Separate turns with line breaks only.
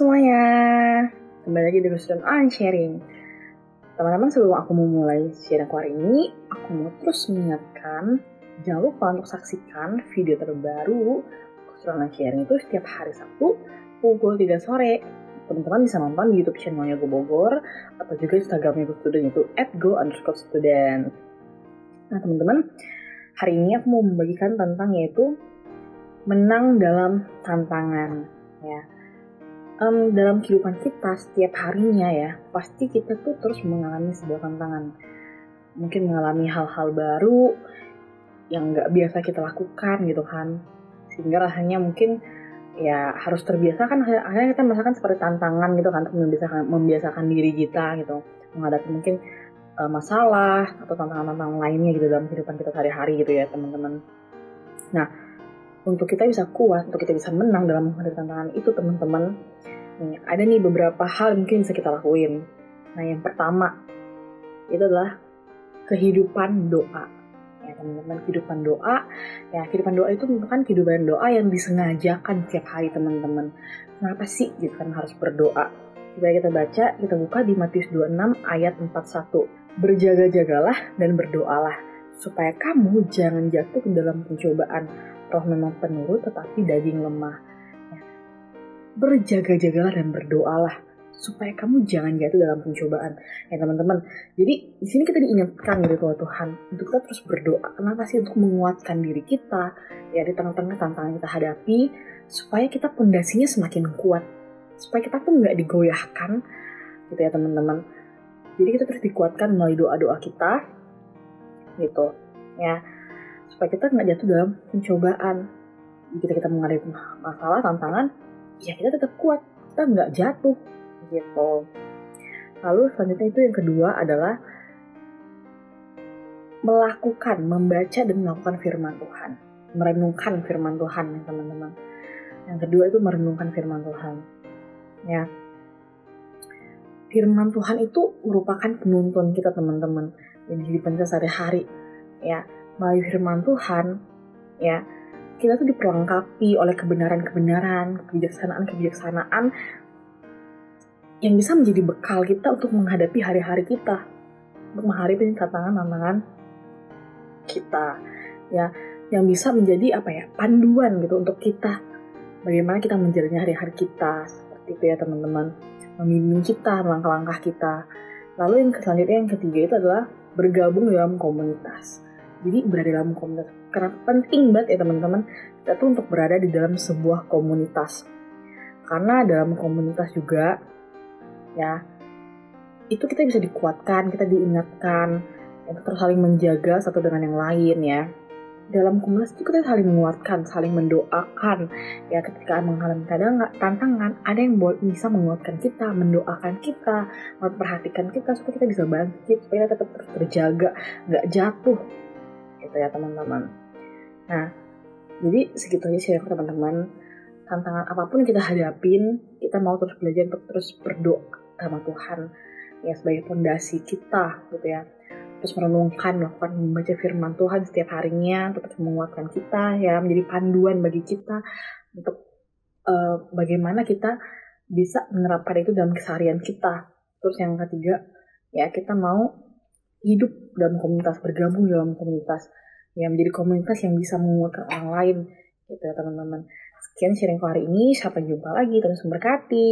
semuanya, kembali lagi dengan Student on Sharing. Teman-teman, sebelum aku memulai sharing aku hari ini, aku mau terus mengingatkan, jangan lupa untuk saksikan video terbaru Student on Sharing itu setiap hari Sabtu pukul 3 sore. Teman-teman bisa nonton di YouTube channelnya Go Bogor atau juga Instagramnya Go Student itu @go_student. Nah teman-teman, hari ini aku mau membagikan tentang yaitu menang dalam tantangan ya. Dalam kehidupan kita setiap harinya ya, pasti kita tuh terus mengalami sebuah tantangan. Mungkin mengalami hal-hal baru yang nggak biasa kita lakukan gitu kan. Sehingga rasanya mungkin ya harus terbiasa kan, akhirnya kita merasakan seperti tantangan gitu kan, untuk membiasakan diri kita gitu. Menghadapi mungkin masalah atau tantangan-tantangan lainnya gitu dalam kehidupan kita sehari-hari gitu ya teman-teman. Nah, untuk kita bisa kuat, untuk kita bisa menang dalam menghadapi tantangan itu teman-teman, ada nih beberapa hal yang mungkin bisa kita lakuin. Nah yang pertama itu adalah kehidupan doa. Ya teman-teman, kehidupan doa. Ya kehidupan doa itu bukan kehidupan doa yang disengajakan setiap hari teman-teman. Kenapa sih gitu kan harus berdoa? Coba kita baca, kita buka di Matius 26 ayat 41. Berjaga-jagalah dan berdoalah supaya kamu jangan jatuh ke dalam pencobaan. Roh memang penurut tetapi daging lemah. Ya. Berjaga-jagalah dan berdoalah supaya kamu jangan jatuh dalam pencobaan. Ya teman-teman. Jadi di sini kita diingatkan gitu Tuhan untuk kita terus berdoa. Kenapa sih? Untuk menguatkan diri kita ya di tengah-tengah tantangan kita hadapi, supaya kita pondasinya semakin kuat. Supaya kita pun nggak digoyahkan gitu ya teman-teman. Jadi kita terus dikuatkan melalui doa-doa kita gitu ya. Supaya kita nggak jatuh dalam pencobaan. Jika kita menghadapi masalah, tantangan, ya kita tetap kuat, kita nggak jatuh, gitu. Lalu selanjutnya itu yang kedua adalah membaca dan melakukan firman Tuhan. Merenungkan firman Tuhan, teman-teman. Yang kedua itu merenungkan firman Tuhan. Ya. Firman Tuhan itu merupakan penuntun kita, teman-teman. Yang kehidupan kita sehari-hari. Ya. Melalui firman Tuhan, ya, kita tuh diperlengkapi oleh kebenaran-kebenaran, kebijaksanaan-kebijaksanaan yang bisa menjadi bekal kita untuk menghadapi hari-hari kita, untuk menghadapi tantangan-tantangan kita, ya, yang bisa menjadi panduan gitu untuk kita, bagaimana kita menjalani hari-hari kita, seperti itu ya teman-teman, membimbing kita, langkah-langkah kita. Lalu yang selanjutnya yang ketiga itu adalah bergabung dalam komunitas. Jadi berada dalam komunitas, karena penting banget ya teman-teman, kita tuh untuk berada di dalam sebuah komunitas. Karena dalam komunitas juga, ya, itu kita bisa dikuatkan, kita diingatkan, kita terus saling menjaga satu dengan yang lain ya. Dalam komunitas itu kita saling menguatkan, saling mendoakan. Ya ketika mengalami tantangan, ada yang bisa menguatkan kita, mendoakan kita, memperhatikan kita supaya kita bisa bangkit, supaya kita tetap terus terjaga, nggak jatuh. Gitu ya teman-teman. Nah, jadi segitu aja sharing teman-teman. Tantangan apapun kita hadapin, kita mau terus belajar untuk terus berdoa sama Tuhan ya sebagai fondasi kita gitu ya. Terus merenungkan, melakukan membaca firman Tuhan setiap harinya untuk terus menguatkan kita ya, menjadi panduan bagi kita untuk bagaimana kita bisa menerapkan itu dalam keseharian kita. Terus yang ketiga ya, kita mau hidup dalam komunitas, bergabung dalam komunitas, ya menjadi komunitas yang bisa menguatkan orang lain, gitu ya teman-teman. Sekian sharing hari ini, sampai jumpa lagi, terus memberkati.